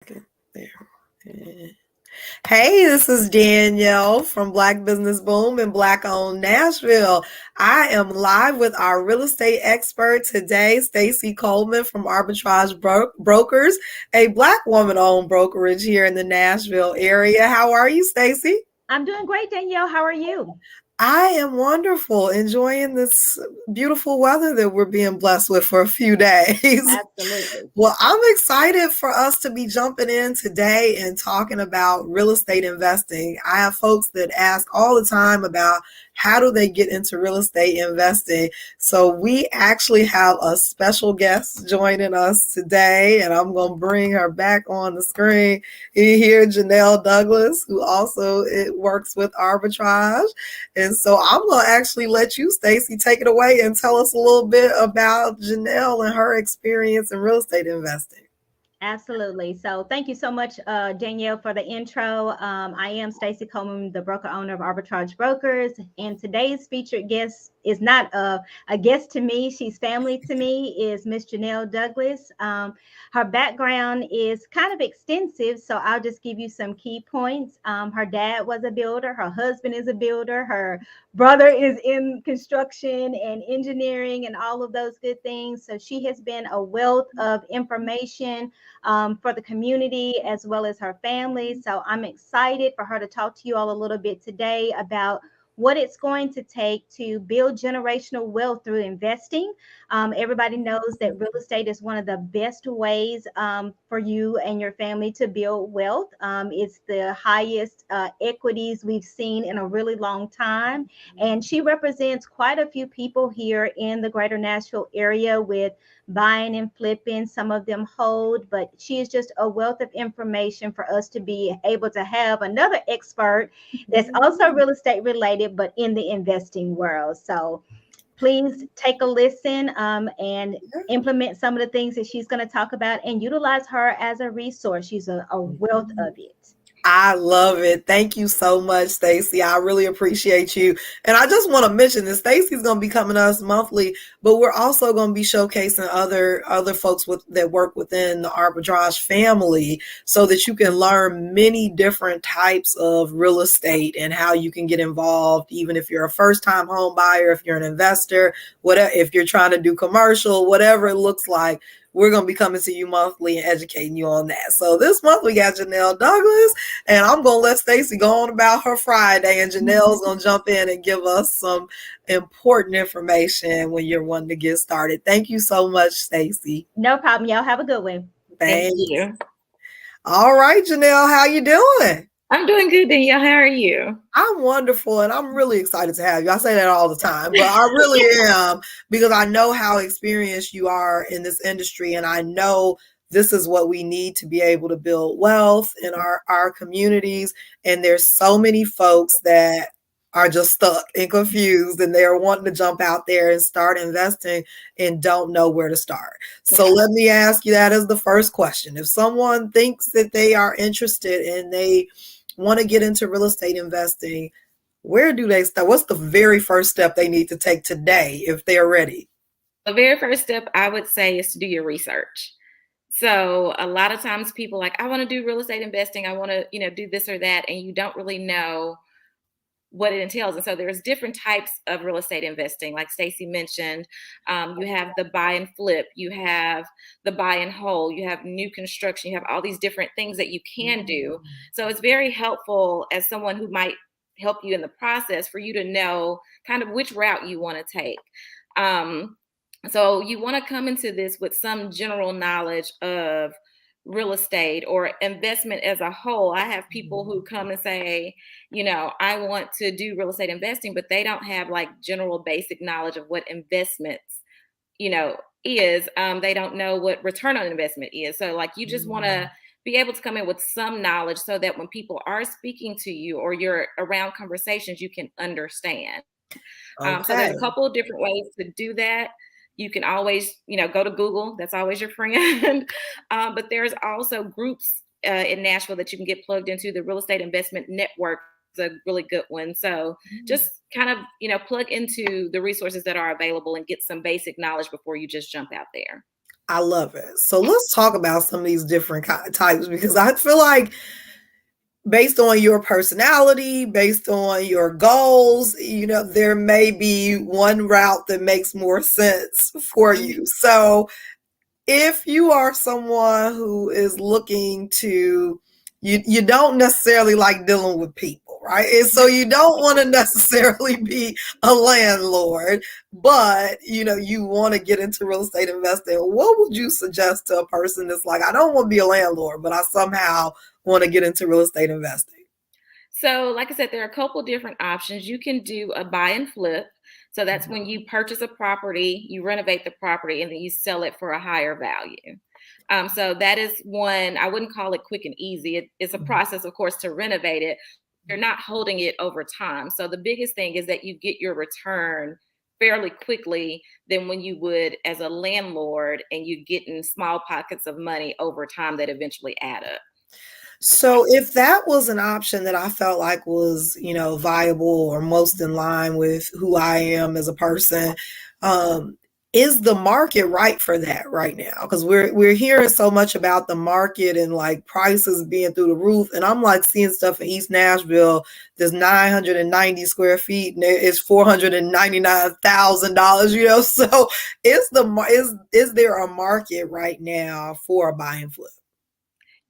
There. Hey, this is Danielle from Black Business Boom and Black Owned Nashville. I am live with our real estate expert today, Staci Coleman from Arbitrage Brokers, a Black woman-owned brokerage here in the Nashville area. How are you, Staci? I'm doing great, Danielle. How are you? I am wonderful, enjoying this beautiful weather that we're being blessed with for a few days. Absolutely. Well, I'm excited for us to be jumping in today and talking about real estate investing. I have folks that ask all the time about how do they get into real estate investing. So we actually have a special guest joining us today, and I'm going to bring her back on the screen. You hear Janelle Douglas, who also works with Arbitrage. And so I'm going to actually let you, Staci, take it away and tell us a little bit about Janelle and her experience in real estate investing. Absolutely. So thank you so much, Danielle, for the intro. I am Staci Coleman, the broker owner of Arbitrage Brokers, and today's featured guest is not a guest to me. She's family to me. Is Miss Janelle Douglas. Her background is kind of extensive, so I'll just give you some key points. Her dad was a builder. Her husband is a builder. Her brother is in construction and engineering and all of those good things. So she has been a wealth of information for the community as well as her family. So I'm excited for her to talk to you all a little bit today about what it's going to take to build generational wealth through investing. Everybody knows that real estate is one of the best ways for you and your family to build wealth. It's the highest equities we've seen in a really long time. And she represents quite a few people here in the greater Nashville area with buying and flipping. Some of them hold, but she is just a wealth of information for us to be able to have another expert that's also real estate related, but in the investing world. So please take a listen and implement some of the things that she's going to talk about and utilize her as a resource. She's a wealth of it. I love it. Thank you so much, Staci. I really appreciate you. And I just want to mention that Staci's going to be coming to us monthly, but we're also going to be showcasing other folks that work within the Arbitrage family so that you can learn many different types of real estate and how you can get involved, even if you're a first-time home buyer, if you're an investor, whatever, if you're trying to do commercial, whatever it looks like. We're going to be coming to you monthly and educating you on that. So this month we got Janelle Douglas, and I'm going to let Staci go on about her Friday, and Janelle's going to jump in and give us some important information when you're wanting to get started. Thank you so much, Staci. No problem. Y'all have a good one. Thank Thanks. you. All right, Janelle, how you doing? I'm doing good, Danielle. How are you? I'm wonderful, and I'm really excited to have you. I say that all the time, but I really am, because I know how experienced you are in this industry, and I know this is what we need to be able to build wealth in our communities. And there's so many folks that are just stuck and confused, and they're wanting to jump out there and start investing and don't know where to start. So let me ask you that as the first question. If someone thinks that they are interested and they want to get into real estate investing, where do they start? What's the very first step they need to take today if they're ready? The very first step I would say is to do your research. So a lot of times people like, I want to do real estate investing. I want to, do this or that. And you don't really know what it entails. And so there's different types of real estate investing. Like Staci mentioned, you have the buy and flip, you have the buy and hold, you have new construction, you have all these different things that you can do. So it's very helpful as someone who might help you in the process for you to know kind of which route you want to take. So you want to come into this with some general knowledge of real estate or investment as a whole. I have people who come and say, I want to do real estate investing, but they don't have like general basic knowledge of what investments, is. They don't know what return on investment is. So like you just want to be able to come in with some knowledge so that when people are speaking to you or you're around conversations, you can understand. Okay. So there's a couple of different ways to do that. You can always, go to Google. That's always your friend. But there's also groups in Nashville that you can get plugged into. The Real Estate Investment Network is a really good one. So just kind of, plug into the resources that are available and get some basic knowledge before you just jump out there. I love it. So let's talk about some of these different types, because I feel like based on your personality, based on your goals, there may be one route that makes more sense for you. So if you are someone who is looking to, you don't necessarily like dealing with people, right? And so you don't want to necessarily be a landlord, but you want to get into real estate investing. What would you suggest to a person that's like, I don't want to be a landlord, but I somehow want to get into real estate investing? So, like I said, there are a couple different options. You can do a buy and flip. So that's when you purchase a property, you renovate the property, and then you sell it for a higher value. So that is one. I wouldn't call it quick and easy. It's a process, of course, to renovate it. You're not holding it over time. So the biggest thing is that you get your return fairly quickly than when you would as a landlord, and you get in small pockets of money over time that eventually add up. So if that was an option that I felt like was, viable or most in line with who I am as a person, is the market right for that right now? Because we're hearing so much about the market and like prices being through the roof, and I'm like seeing stuff in East Nashville that's 990 square feet and it's $499,000. So is there a market right now for a buy and flip?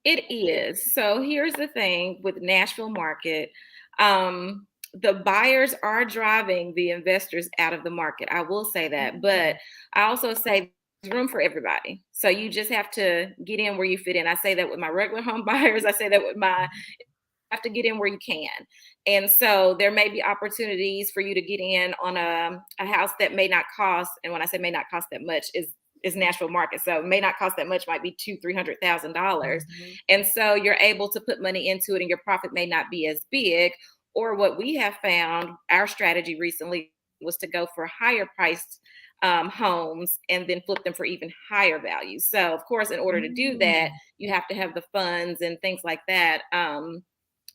It is. So here's the thing with Nashville market. The buyers are driving the investors out of the market. I will say that. But I also say there's room for everybody. So you just have to get in where you fit in. I say that with my regular home buyers. I say that with my have to get in where you can. And so there may be opportunities for you to get in on a house that may not cost, and when I say may not cost that much, is Nashville market. So it may not cost that much, might be $200,000-$300,000. And so you're able to put money into it and your profit may not be as big. Or what we have found, our strategy recently was to go for higher priced homes and then flip them for even higher values. So of course, in order to do that, you have to have the funds and things like that.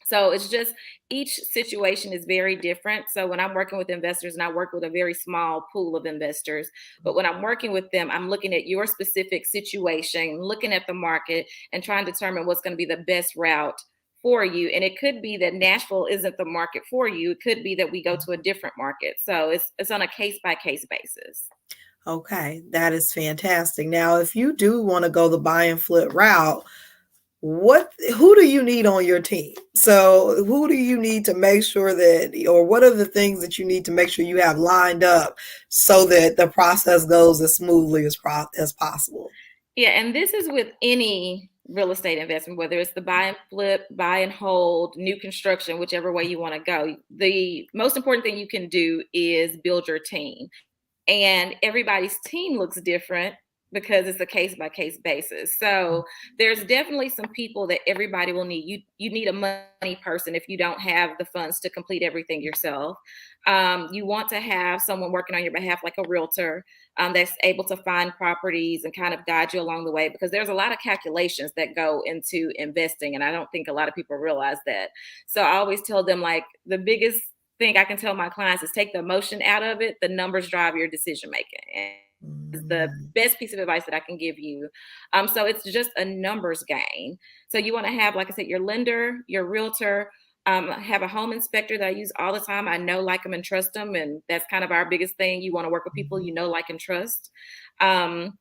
So it's just each situation is very different. So when I'm working with investors, and I work with a very small pool of investors, but when I'm working with them, I'm looking at your specific situation, looking at the market and trying to determine what's going to be the best route for you. And it could be that Nashville isn't the market for you. It could be that we go to a different market. So it's on a case by case basis. Okay, that is fantastic. Now, if you do want to go the buy and flip route, who do you need on your team? So who do you need to make sure that, or what are the things that you need to make sure you have lined up so that the process goes as smoothly as possible? Yeah, and this is with any real estate investment, whether it's the buy and flip, buy and hold, new construction, whichever way you want to go. The most important thing you can do is build your team. And everybody's team looks different because it's a case by case basis. So there's definitely some people that everybody will need. You need a money person if you don't have the funds to complete everything yourself. You want to have someone working on your behalf, like a realtor, that's able to find properties and kind of guide you along the way, because there's a lot of calculations that go into investing. And I don't think a lot of people realize that. So I always tell them, like, the biggest thing I can tell my clients is take the emotion out of it. The numbers drive your decision making. And it's the best piece of advice that I can give you. So it's just a numbers game. So you want to have, like I said, your lender, your realtor, have a home inspector that I use all the time. I know, like them, and trust them. And that's kind of our biggest thing. You want to work with people you know, like, and trust. And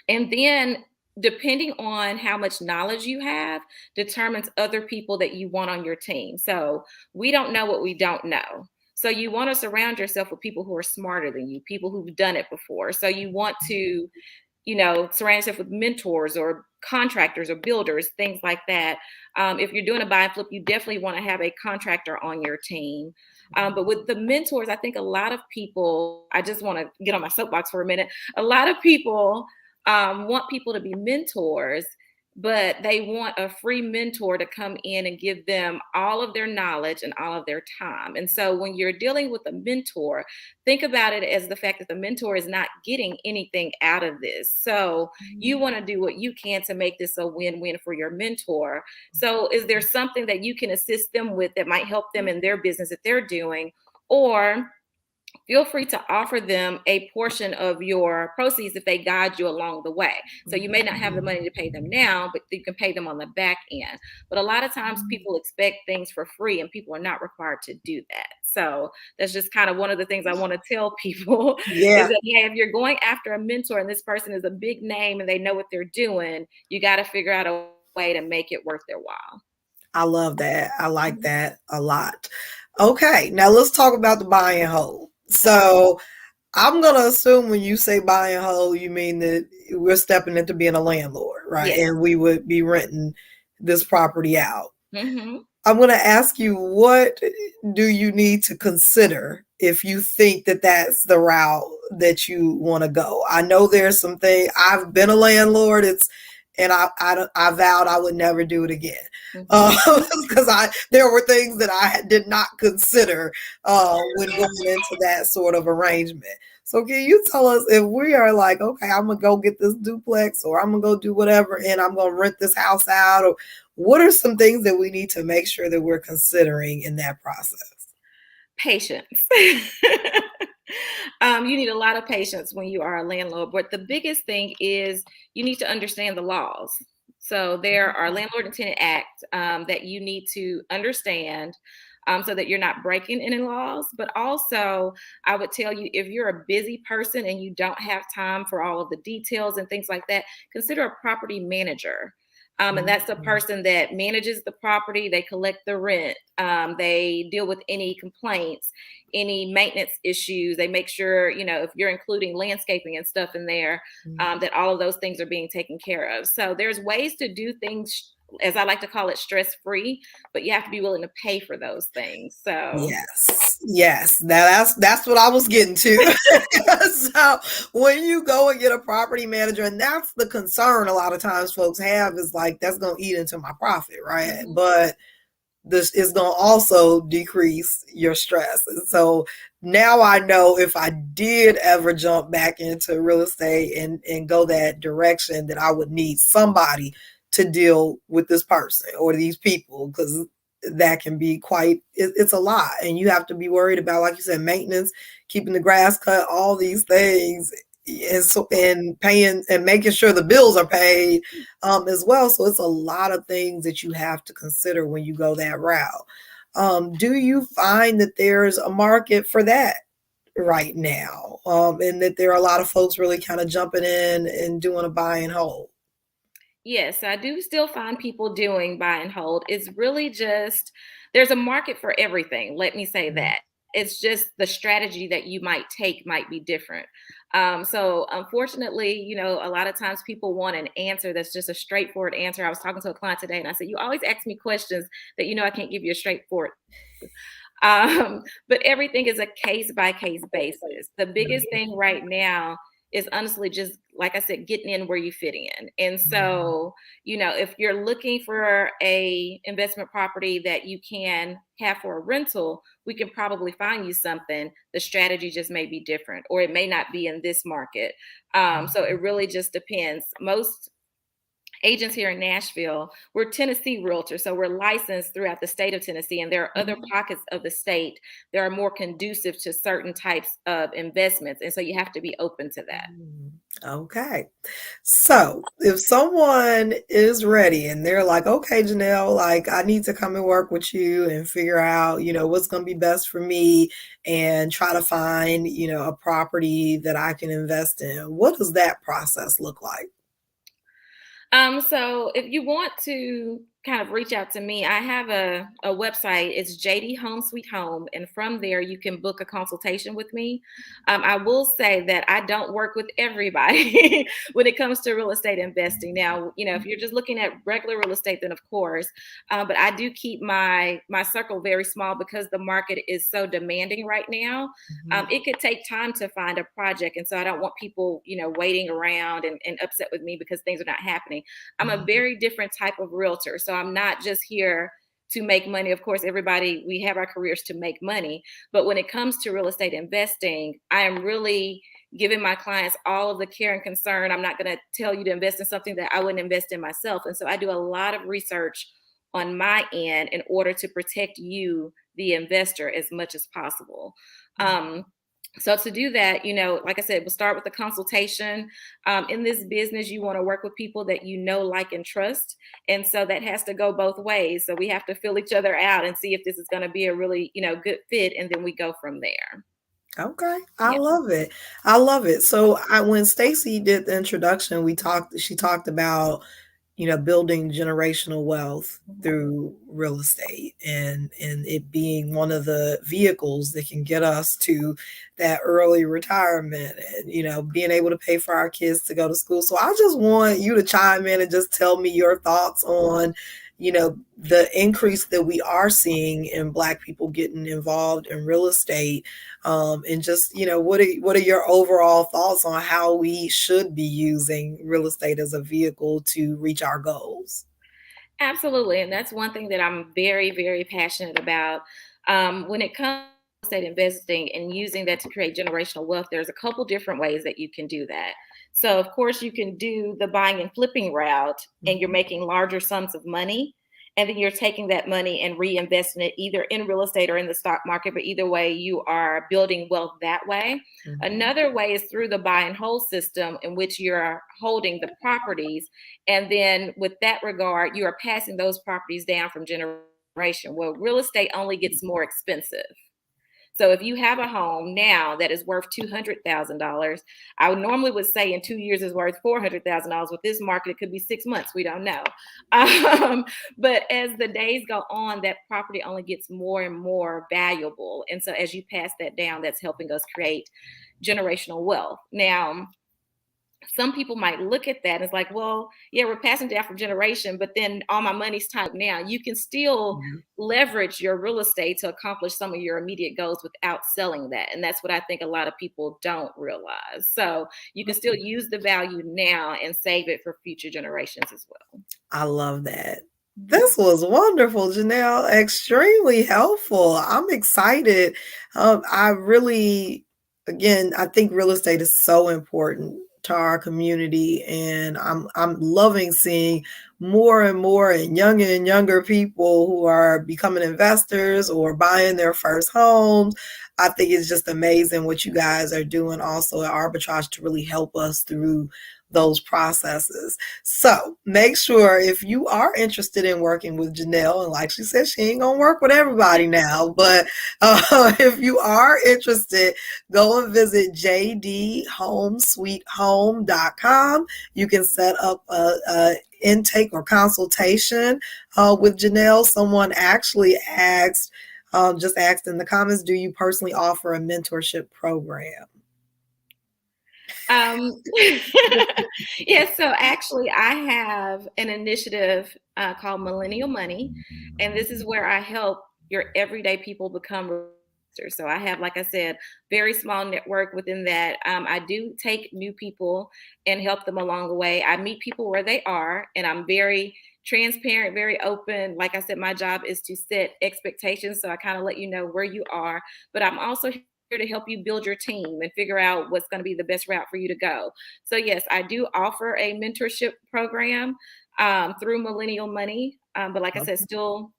then depending on how much knowledge you have determines other people that you want on your team. So we don't know what we don't know. So you want to surround yourself with people who are smarter than you, people who've done it before. So you want to, surround yourself with mentors or contractors or builders, things like that. If you're doing a buy and flip, you definitely want to have a contractor on your team. But with the mentors, I think a lot of people, I just want to get on my soapbox for a minute. A lot of people want people to be mentors, but they want a free mentor to come in and give them all of their knowledge and all of their time. And so when you're dealing with a mentor, think about it as the fact that the mentor is not getting anything out of this. So you want to do what you can to make this a win-win for your mentor. So is there something that you can assist them with that might help them in their business that they're doing? Or feel free to offer them a portion of your proceeds if they guide you along the way. So you may not have the money to pay them now, but you can pay them on the back end. But a lot of times people expect things for free, and people are not required to do that. So that's just kind of one of the things I want to tell people is Yeah, that, hey, if you're going after a mentor and this person is a big name and they know what they're doing, you got to figure out a way to make it worth their while. I love that. I like that a lot. Okay, now let's talk about the buy and hold. So I'm gonna assume when you say buy and hold, you mean that we're stepping into being a landlord, right? Yes. And we would be renting this property out. Mm-hmm. I'm going to ask you, what do you need to consider if you think that that's the route that you want to go? I know there's some things. I've been a landlord. And I vowed I would never do it again, because there were things that I did not consider when going into that sort of arrangement. So can you tell us, if we are like, okay, I'm gonna go get this duplex, or I'm gonna go do whatever, and I'm gonna rent this house out, or what are some things that we need to make sure that we're considering in that process? Patience. You need a lot of patience when you are a landlord. But the biggest thing is you need to understand the laws. So there are Landlord and Tenant Act that you need to understand, so that you're not breaking any laws. But also, I would tell you, if you're a busy person and you don't have time for all of the details and things like that, consider a property manager. And that's the person that manages the property. They collect the rent. They deal with any complaints, any maintenance issues. They make sure, if you're including landscaping and stuff in there, that all of those things are being taken care of. So there's ways to do things, as I like to call it, stress-free, but you have to be willing to pay for those things. So yes. Now that's what I was getting to. So when you go and get a property manager, and that's the concern a lot of times folks have, is like, that's going to eat into my profit, right? Mm-hmm. But this is going to also decrease your stress. And so now I know, if I did ever jump back into real estate and go that direction, that I would need somebody to deal with this person or these people, because that can be it's a lot. And you have to be worried about, like you said, maintenance, keeping the grass cut, all these things. And paying and making sure the bills are paid as well. So it's a lot of things that you have to consider when you go that route. Do you find that there's a market for that right now, and that there are a lot of folks really kind of jumping in and doing a buy and hold? Yes, I do still find people doing buy and hold. It's really just, there's a market for everything. Let me say that. It's just the strategy that you might take might be different. So unfortunately, a lot of times people want an answer that's just a straightforward answer. I was talking to a client today and I said, you always ask me questions that I can't give you a straightforward. But everything is a case by case basis. The biggest thing right now is honestly just, like I said, getting in where you fit in. And so, if you're looking for a investment property that you can have for a rental, we can probably find you something. The strategy just may be different, or it may not be in this market. So it really just depends. Most agents here in Nashville, we're Tennessee realtors, so we're licensed throughout the state of Tennessee, and there are other pockets of the state that are more conducive to certain types of investments, and so you have to be open to that. Okay. So if someone is ready and they're like, okay, Janelle, like, I need to come and work with you and figure out, what's going to be best for me, and try to find, a property that I can invest in, what does that process look like? So if you want to kind of reach out to me, I have a website. It's JD Home Sweet Home. And from there, you can book a consultation with me. I will say that I don't work with everybody when it comes to real estate investing. Now, if you're just looking at regular real estate, then of course, but I do keep my circle very small because the market is so demanding right now. It could take time to find a project. And so I don't want people, waiting around and upset with me because things are not happening. I'm a very different type of realtor. So I'm not just here to make money. Of course, we have our careers to make money. But when it comes to real estate investing, I am really giving my clients all of the care and concern. I'm not going to tell you to invest in something that I wouldn't invest in myself. And so I do a lot of research on my end in order to protect you, the investor, as much as possible. So to do that, like I said, we'll start with the consultation. In this business, you want to work with people that you know, like, and trust. And so that has to go both ways. So we have to fill each other out and see if this is going to be a really, good fit. And then we go from there. Okay. I Yeah. love it. I love it. So when Staci did the introduction, she talked about, building generational wealth through real estate and it being one of the vehicles that can get us to that early retirement and, being able to pay for our kids to go to school. So I just want you to chime in and just tell me your thoughts on, the increase that we are seeing in Black people getting involved in real estate. And just, what are your overall thoughts on how we should be using real estate as a vehicle to reach our goals? Absolutely. And that's one thing that I'm very, very passionate about. When it comes to real estate investing and using that to create generational wealth, there's a couple different ways that you can do that. So, of course, you can do the buying and flipping route, and you're making larger sums of money. And then you're taking that money and reinvesting it either in real estate or in the stock market. But either way, you are building wealth that way. Another way is through the buy and hold system, in which you're holding the properties. And then with that regard, you are passing those properties down from generation. Well, real estate only gets more expensive. So if you have a home now that is worth $200,000, I would normally say in 2 years is worth $400,000. With this market, it could be 6 months. We don't know. But as the days go on, that property only gets more and more valuable. And so as you pass that down, that's helping us create generational wealth. Now, some people might look at that and it's like, well, yeah, we're passing down from generation, but then all my money's tied up now. You can still leverage your real estate to accomplish some of your immediate goals without selling that. And that's what I think a lot of people don't realize. So you can still use the value now and save it for future generations as well. I love that. This was wonderful, Janelle. Extremely helpful. I'm excited. I think real estate is so important to our community, and I'm loving seeing more and more and younger people who are becoming investors or buying their first homes. I think it's just amazing what you guys are doing also at Arbitrage to really help us through those processes. So make sure, if you are interested in working with Janelle, and like she said, she ain't gonna work with everybody now, but if you are interested, go and visit jdhomesweethome.com. You can set up a intake or consultation with Janelle. Someone actually just asked in the comments, do you personally offer a mentorship program? Yeah, so actually I have an initiative called Millennial Money, and this is where I help your everyday people become investors. So I have, like I said, very small network within that. I do take new people and help them along the way. I meet people where they are, and I'm very transparent, very open. Like I said, my job is to set expectations, so I kind of let you know where you are, but I'm also to help you build your team and figure out what's going to be the best route for you to go. So yes, I do offer a mentorship program through Millennial Money, but like I said, still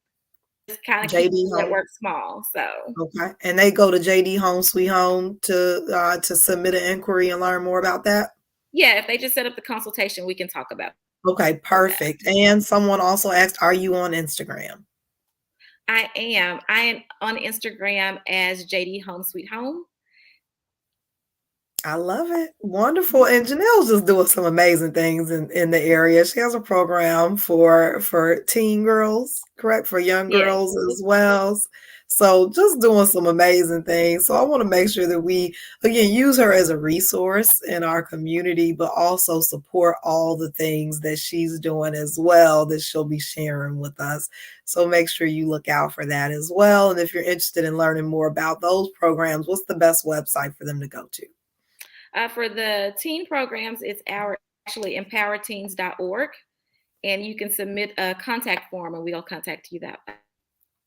just kind of keep that work small. So okay, and they go to JD Home Sweet Home to submit an inquiry and learn more about that. Yeah, if they just set up the consultation, we can talk about it. Okay, perfect. Okay. And someone also asked, are you on Instagram? I am on Instagram as JD Home Sweet Home. I love it. Wonderful. And Janelle's just doing some amazing things in the area. She has a program for teen girls, correct? For young girls as well. So just doing some amazing things. So I want to make sure that we, again, use her as a resource in our community, but also support all the things that she's doing as well that she'll be sharing with us. So make sure you look out for that as well. And if you're interested in learning more about those programs, what's the best website for them to go to? For the teen programs, it's actually empowerteens.org. And you can submit a contact form and we'll contact you that way.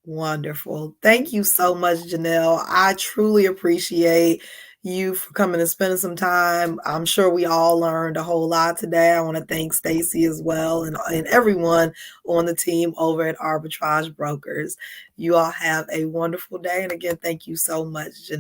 Wonderful. Thank you so much, Janelle. I truly appreciate you for coming and spending some time. I'm sure we all learned a whole lot today. I want to thank Staci as well and everyone on the team over at Arbitrage Brokers. You all have a wonderful day. And again, thank you so much, Janelle.